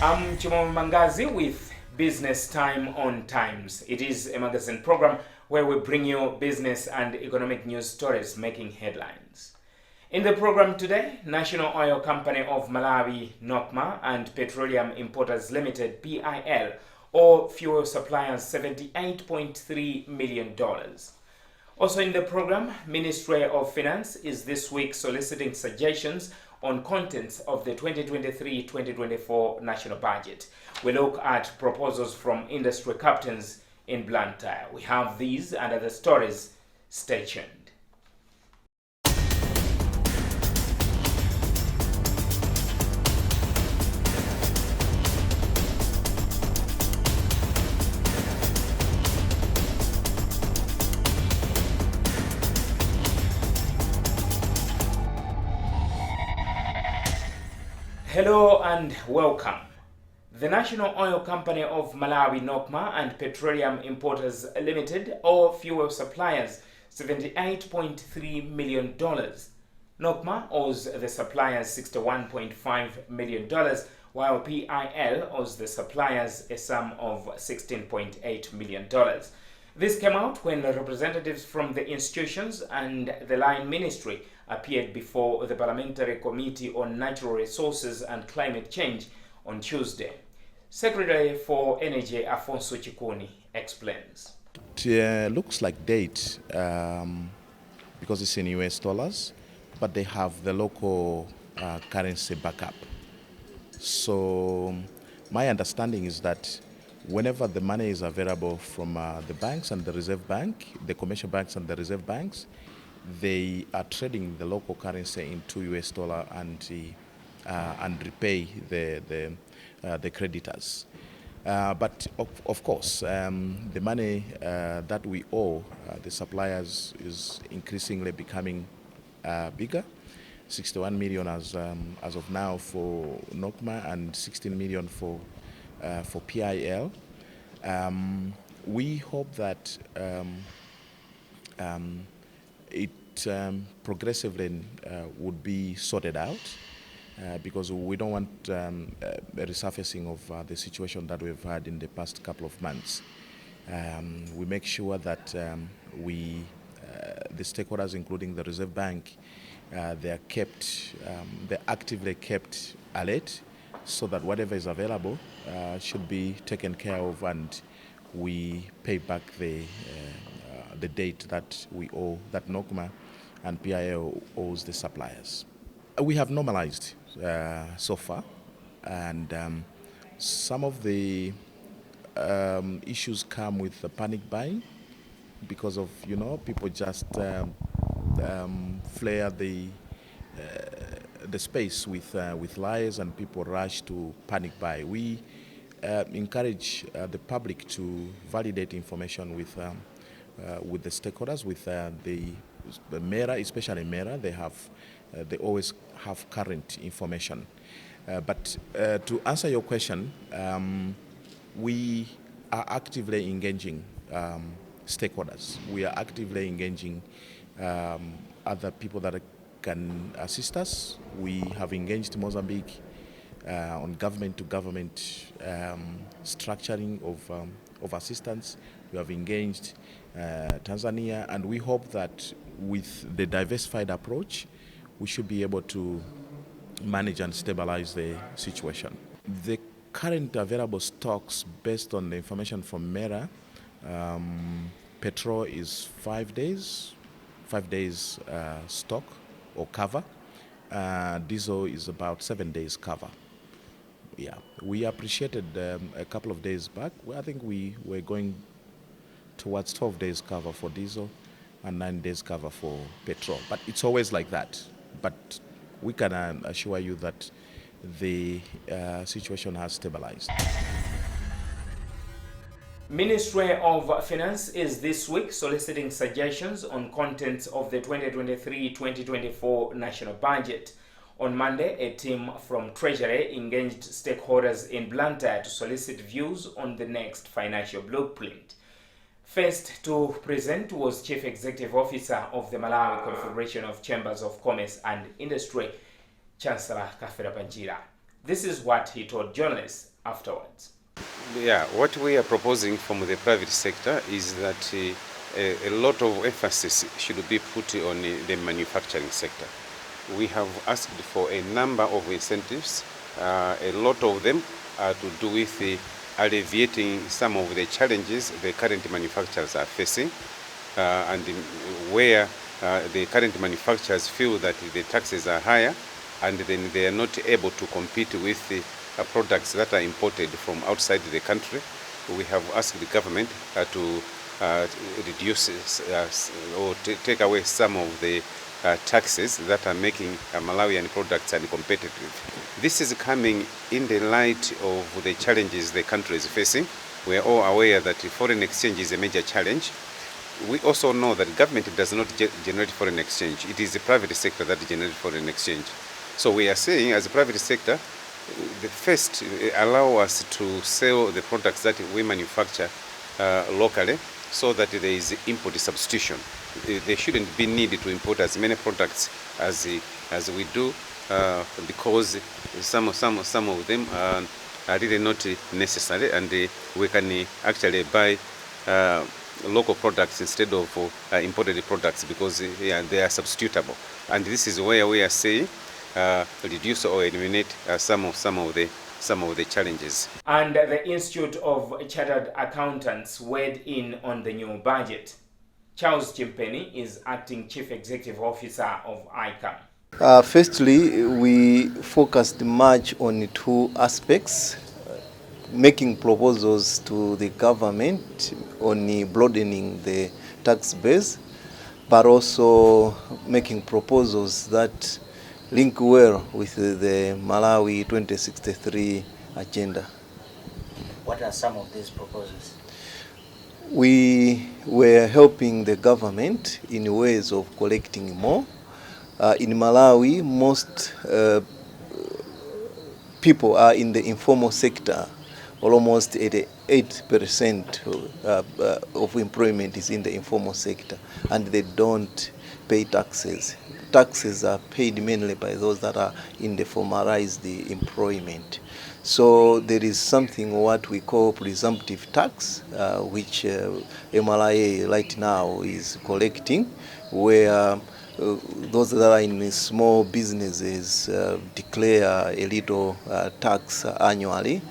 I'm Chimo Mangazi with Business Time on Times. It is a magazine program where we bring you business and economic news stories making headlines. In the program today, National Oil Company of Malawi, NOCMA, and Petroleum Importers Limited, PIL, owe fuel suppliers $78.3 million. Also in the program, Ministry of Finance is this week soliciting suggestions on contents of the 2023-2024 national budget. We look at proposals from industry captains in Blantyre. We have these and other stories. Stay tuned. Hello and welcome. The National Oil Company of Malawi, NOCMA, and Petroleum Importers Limited owe fuel suppliers $78.3 million. NOCMA owes the suppliers $61.5 million, while PIL owes the suppliers a sum of $16.8 million. This came out when representatives from the institutions and the Line Ministry appeared before the Parliamentary Committee on Natural Resources and Climate Change on Tuesday. Secretary for Energy Afonso Chikuni explains. It looks like debt because it's in US dollars, but they have the local currency backup. So my understanding is that whenever the money is available from the banks and the Reserve Bank, the commercial banks and the Reserve Banks, they are trading the local currency into US dollar and repay the creditors. But of course, the money that we owe the suppliers is increasingly becoming bigger. 61 million as of now for NOCMA and 16 million for PIL. We hope that it progressively would be sorted out because we don't want a resurfacing of the situation that we've had in the past couple of months. We make sure that the stakeholders, including the Reserve Bank, they're actively kept alert so that whatever is available should be taken care of and we pay back the debt that we owe, that NOCMA and PIL owes the suppliers. We have normalized so far, and some of the issues come with the panic buying because of people just flare the space with lies and people rush to panic buy. We encourage the public to validate information with the stakeholders, with the MERA, especially MERA. They always have current information. But to answer your question, we are actively engaging stakeholders. We are actively engaging other people that can assist us. We have engaged Mozambique on government-to-government structuring of assistance. We have engaged Tanzania, and we hope that with the diversified approach, we should be able to manage and stabilize the situation. The current available stocks, based on the information from MERA, petrol is 5 days stock or cover. Diesel is about 7 days cover. Yeah, we appreciated a couple of days back. I think we were going towards 12 days cover for diesel and 9 days cover for petrol. But it's always like that. But we can assure you that the situation has stabilized. Ministry of Finance is this week soliciting suggestions on contents of the 2023-2024 national budget. On Monday, a team from Treasury engaged stakeholders in Blantyre to solicit views on the next financial blueprint. First to present was Chief Executive Officer of the Malawi Confederation of Chambers of Commerce and Industry, Chancellor Kafera Panjira. This is what he told journalists afterwards. Yeah, what we are proposing from the private sector is that a lot of emphasis should be put on the manufacturing sector. We have asked for a number of incentives. A lot of them are to do with alleviating some of the challenges the current manufacturers are facing, and where the current manufacturers feel that the taxes are higher, and then they are not able to compete with the products that are imported from outside the country. We have asked the government to reduce or take away some of the taxes that are making Malawian products uncompetitive. This is coming in the light of the challenges the country is facing. We are all aware that foreign exchange is a major challenge. We also know that government does not generate foreign exchange. It is the private sector that generates foreign exchange. So we are saying, as a private sector, the first allow us to sell the products that we manufacture locally, so that there is import substitution. There shouldn't be need to import as many products as we do, because some of them are really not necessary, and we can actually buy local products instead of imported products, because they are substitutable. And this is where we are saying reduce or eliminate some of the challenges. And the Institute of Chartered Accountants weighed in on the new budget. Charles Chimpeni is acting Chief Executive Officer of ICAM. Firstly, we focused much on two aspects: making proposals to the government on broadening the tax base, but also making proposals that link well with the Malawi 2063 agenda. What are some of these proposals? We were helping the government in ways of collecting more. In Malawi, most people are in the informal sector. Almost 88% of employment is in the informal sector, and they don't pay taxes. Taxes are paid mainly by those that are in the formalized employment. So there is something what we call presumptive tax, which MLIA right now is collecting, where those that are in small businesses declare a little tax annually.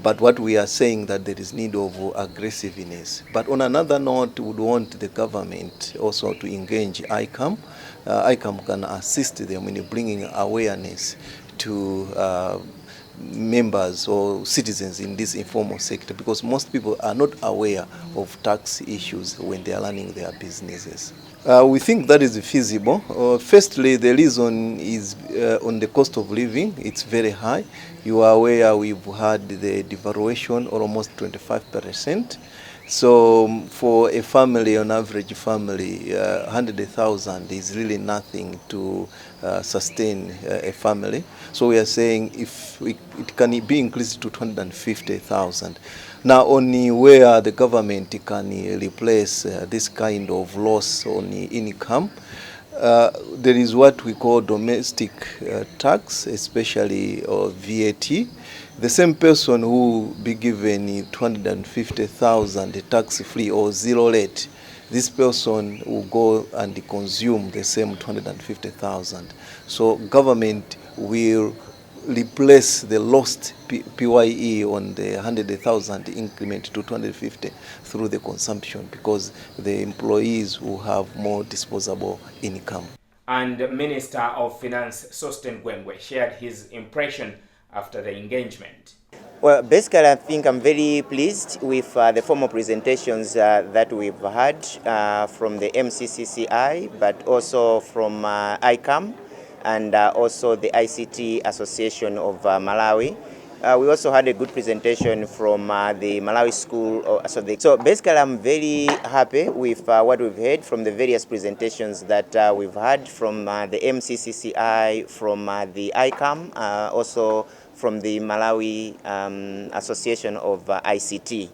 But what we are saying that there is need of aggressiveness. But on another note, we would want the government also to engage ICAM. ICAM can assist them in bringing awareness to members or citizens in this informal sector, because most people are not aware of tax issues when they are running their businesses. We think that is feasible. Firstly, the reason is on the cost of living. It's very high. You are aware we've had the devaluation almost 25%. So for a family, an average family, 100,000 is really nothing to sustain a family. So we are saying if it can be increased to 250,000. Now only where the government can replace this kind of loss on income, there is what we call domestic tax, especially VAT. The same person who be given 250,000 tax-free or zero rate, this person will go and consume the same 250,000. So government will replace the lost PYE on the 100,000 increment to 250 through the consumption, because the employees will have more disposable income. And Minister of Finance Sosten Gwengwe shared his impression after the engagement. Well, basically, I think I'm very pleased with the formal presentations that we've had from the MCCCI, but also from ICAM, and also the ICT Association of Malawi. We also had a good presentation from the Malawi School. So basically, I'm very happy with what we've heard from the various presentations that we've had from the MCCCI, from the ICAM, also from the Malawi Association of ICT.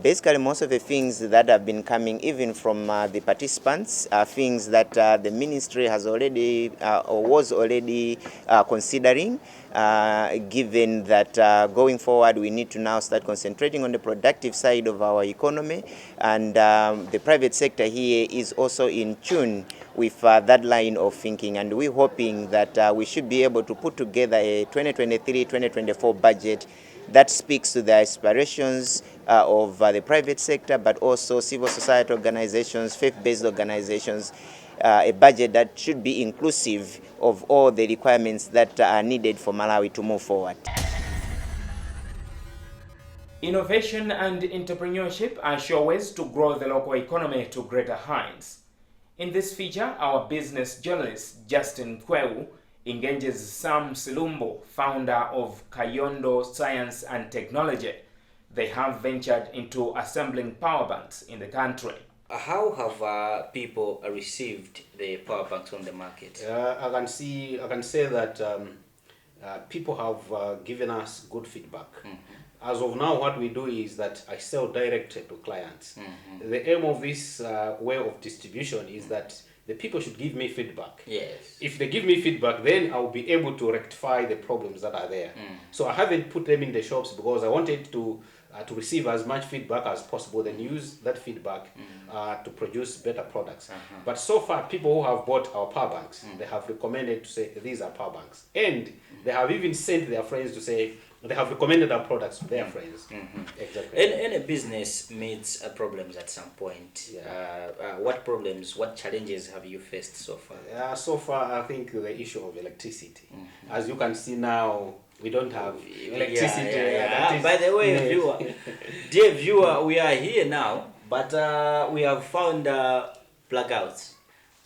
Basically, most of the things that have been coming, even from the participants, are things that the ministry has already or was already considering, given that going forward we need to now start concentrating on the productive side of our economy, and the private sector here is also in tune with that line of thinking, and we're hoping that we should be able to put together a 2023-2024 budget that speaks to the aspirations of the private sector, but also civil society organizations, faith-based organizations, a budget that should be inclusive of all the requirements that are needed for Malawi to move forward. Innovation and entrepreneurship are sure ways to grow the local economy to greater heights. In this feature, our business journalist Justin Kweu engages Sam Silumbo, founder of Kayondo Science and Technology. They have ventured into assembling power banks in the country. How have people received the power banks on the market? I can say that people have given us good feedback. As of now, what we do is that I sell direct to clients. The aim of this way of distribution is that the people should give me feedback. Yes. If they give me feedback, then I'll be able to rectify the problems that are there. So I haven't put them in the shops because I wanted to receive as much feedback as possible, then use that feedback to produce better products. But so far, people who have bought our power banks, they have recommended to say these are power banks, and they have even sent their friends to say they have recommended our products to their friends. Exactly. Any business meets problems at some point. What problems, what challenges have you faced so far? So far, I think the issue of electricity. As you can see now, we don't have electricity. By the way, dear viewer, we are here now, but we have found blackouts.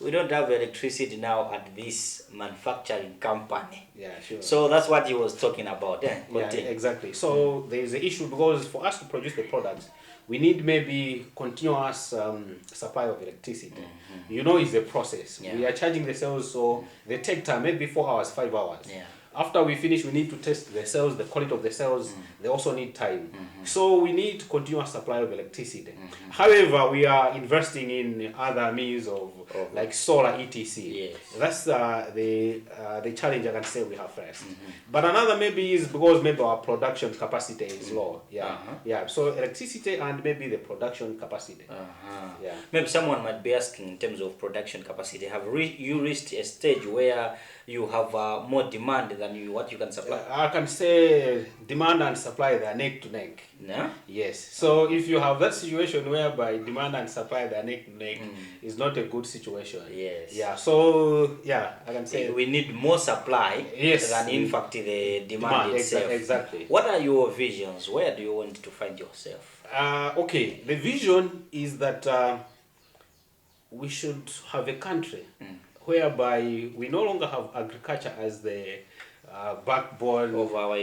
We don't have electricity now at this manufacturing company. Yeah, sure. So that's what he was talking about. Yeah, exactly. So there is an issue because for us to produce the products, we need maybe continuous supply of electricity. You know, it's a process. We are charging the cells, so they take time, maybe 4 hours, 5 hours. After we finish, we need to test the cells, the quality of the cells. They also need time. So we need continuous supply of electricity. However, we are investing in other means of like solar etc. That's the challenge I can say we have first. But another maybe is because maybe our production capacity is low. So electricity and maybe the production capacity. Maybe someone might be asking in terms of production capacity, have you reached a stage where you have more demand than what you can supply? I can say demand and supply, they are neck to neck. Yes. So if you have that situation whereby demand and supply, they are neck to neck, is not a good situation. So I can say we need more supply than in fact the demand itself. Exactly. What are your visions? Where do you want to find yourself? Okay, the vision is that we should have a country whereby we no longer have agriculture as the backbone of our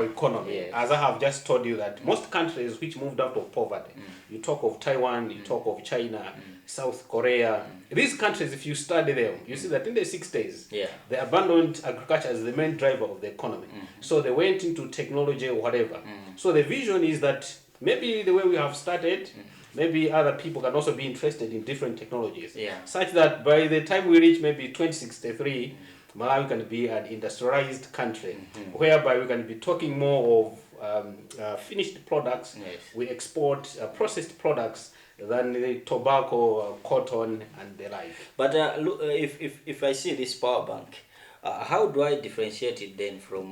economy. As I have just told you that most countries which moved out of poverty, you talk of Taiwan, you talk of China, South Korea, these countries, if you study them, you see that in the 60s, they abandoned agriculture as the main driver of the economy. So they went into technology or whatever. So the vision is that maybe the way we have started, maybe other people can also be interested in different technologies, such that by the time we reach maybe 2063, Malawi can be an industrialized country, whereby we can be talking more of finished products. We export processed products than the tobacco, cotton, and the like. But look, if I see this power bank, how do I differentiate it then from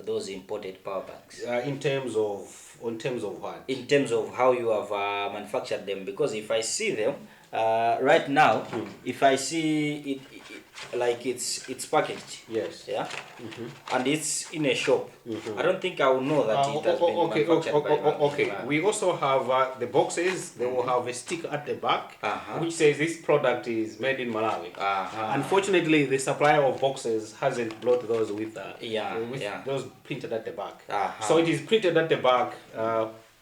those imported power banks? In terms of what? In terms of how you have manufactured them, because if I see them right now, if I see it like it's packaged, and it's in a shop, I don't think I will know that it has been manufactured by Malawi. We also have the boxes. They will have a sticker at the back which says this product is made in Malawi. Unfortunately, the supplier of boxes hasn't brought those with those printed at the back. So it is printed at the back,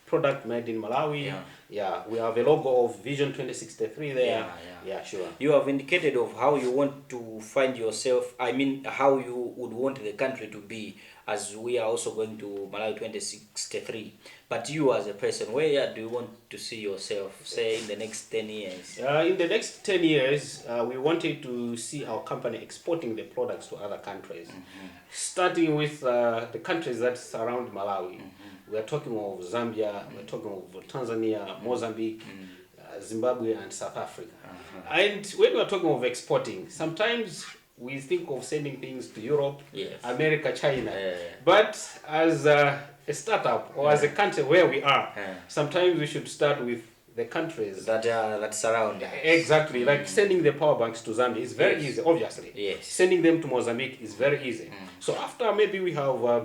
product made in Malawi, Yeah, we have a logo of Vision 2063 there. Yeah, yeah, sure. You have indicated of how you want to find yourself, I mean, how you would want the country to be, as we are also going to Malawi 2063. But you as a person, where do you want to see yourself, say, in the next 10 years? In the next 10 years, we wanted to see our company exporting the products to other countries, starting with the countries that surround Malawi. We are talking of Zambia, we're talking of Tanzania, Mozambique, Zimbabwe, and South Africa. And when we are talking of exporting, sometimes we think of sending things to Europe, America, China. But as a startup or as a country where we are, sometimes we should start with the countries that surround us. Exactly, like sending the power banks to Zambia is very easy, obviously. Sending them to Mozambique is very easy. So after maybe we have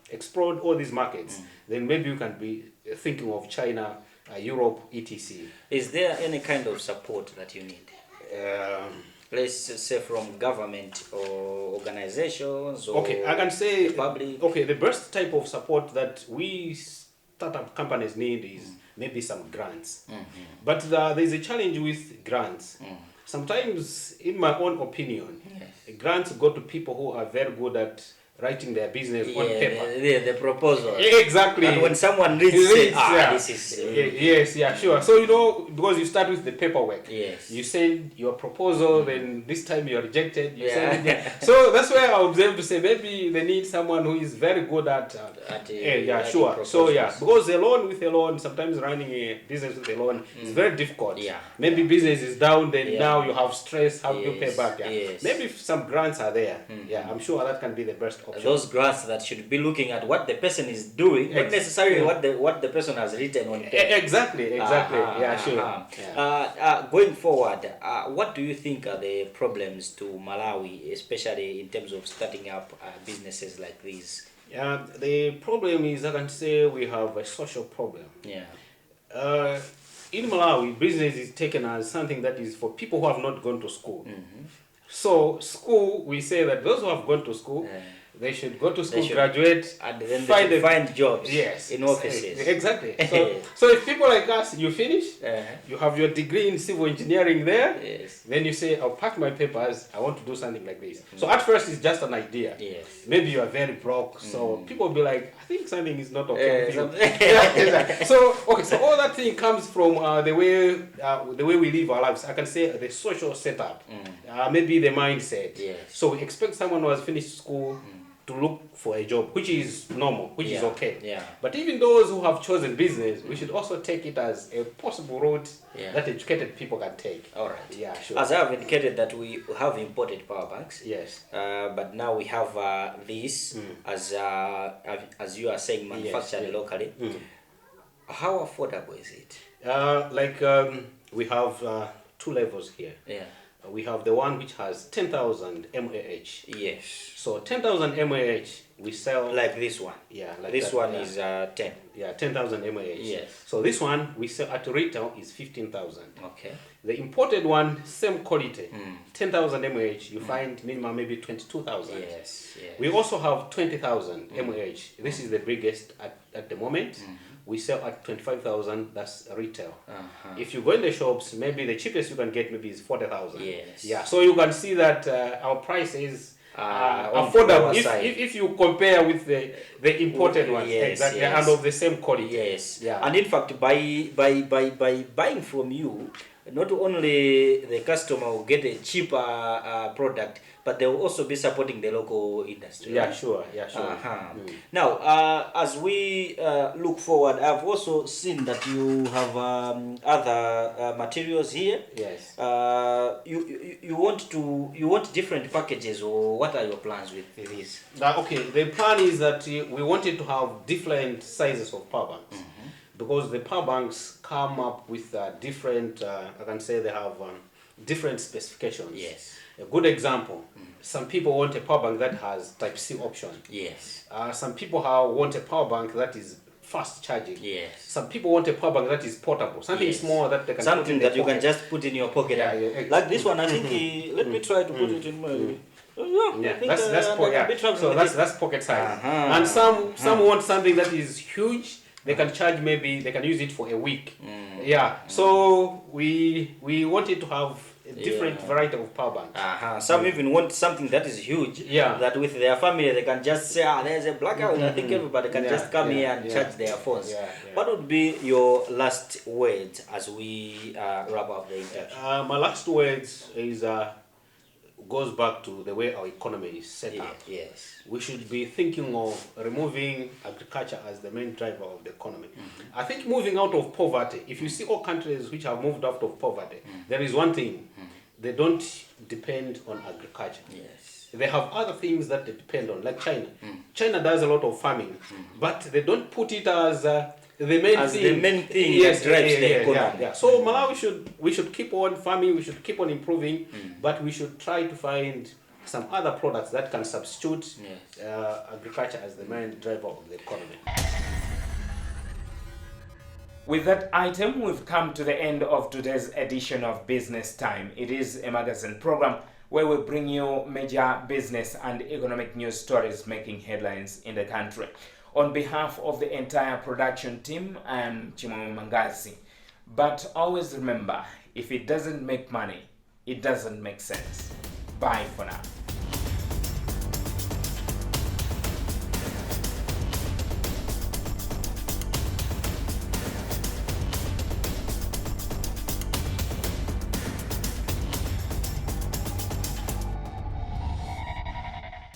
explored all these markets, then maybe you can be thinking of China, Europe, etc. Is there any kind of support that you need? Let's say from government or organizations or okay, I can say public. Okay, the best type of support that we startup companies need is maybe some grants. But there's a challenge with grants. Sometimes, in my own opinion, grants go to people who are very good at writing their business on paper. The proposal. Exactly. And when someone reads this is... yes, sure. So, you know, because you start with the paperwork. You send your proposal, then this time you're rejected. You send it. So that's where I observe to say maybe they need someone who is very good at sure. So, because with a loan, sometimes running a business with a loan is very difficult. Maybe business is down, then now you have stress, how do you pay back? Maybe if some grants are there, I'm sure that can be the best option. Those grants that should be looking at what the person is doing, not necessarily what the person has written on paper. Exactly. Sure. Going forward, what do you think are the problems to Malawi, especially in terms of starting up businesses like these? The problem is, I can say we have a social problem. In Malawi, business is taken as something that is for people who have not gone to school. So school, we say that those who have gone to school, they should go to school, graduate, and then find jobs in offices. Exactly. So if people like us, you finish, you have your degree in civil engineering there, then you say, I'll pack my papers, I want to do something like this. So at first it's just an idea. Maybe you are very broke, so people will be like, I think something is not okay with you. So all that thing comes from the way we live our lives. I can say the social setup, maybe the mindset. So we expect someone who has finished school to look for a job, which is normal, which is okay. But even those who have chosen business, we should also take it as a possible route that educated people can take. All right. Yeah, sure. As I have indicated that we have imported power banks. Yes. But now we have this as you are saying, manufactured locally. How affordable is it? We have two levels here. We have the one which has 10,000 mAh. Yes. So 10,000 mAh we sell like this one. Like this that, one is 10. 10,000 mAh. Yes. So this one we sell at retail is 15,000. Okay. The imported one, same quality, 10,000 mAh. You find minimum maybe 22,000. Yes. We also have 20,000 mAh. This is the biggest at the moment. We sell at 25,000. That's retail. If you go in the shops, maybe the cheapest you can get maybe is 40,000. Yes. So you can see that our price is affordable if you compare with the imported ones, and of the same quality. And in fact, by buying from you, not only the customer will get a cheaper product, but they will also be supporting the local industry. Sure. Now, as we look forward, I've also seen that you have other materials here. Yes. You want different packages, or what are your plans with this? The plan is that we wanted to have different sizes of power banks. Because the power banks come up with different, I can say they have different specifications. Yes. A good example, some people want a power bank that has Type-C option. Yes. Some people want a power bank that is fast charging. Yes. Some people want a power bank that is portable. Something small that they can put in that you can just put in your pocket. Like this one, I think, let me try to put it in my... that's pocket size. And some want something that is huge, they can charge, maybe they can use it for a week. Yeah, so we wanted to have a different variety of power banks. Some even want something that is huge. Yeah. That with their family they can just say, there's a blackout. I think everybody can just come here and charge their phones. What would be your last words as we wrap up the interview? My last words is goes back to the way our economy is set up. Yes. We should be thinking of removing agriculture as the main driver of the economy. I think moving out of poverty, if you see all countries which have moved out of poverty, there is one thing, they don't depend on agriculture. Yes. They have other things that they depend on, like China. China does a lot of farming, but they don't put it as the main thing that drives the economy. So Malawi we should keep on farming, we should keep on improving, but we should try to find some other products that can substitute agriculture as the main driver of the economy. With that item, we've come to the end of today's edition of Business Time. It is a magazine program where we bring you major business and economic news stories making headlines in the country. On behalf of the entire production team, I am Chimwemwe Mangazi. But always remember, if it doesn't make money, it doesn't make sense. Bye for now.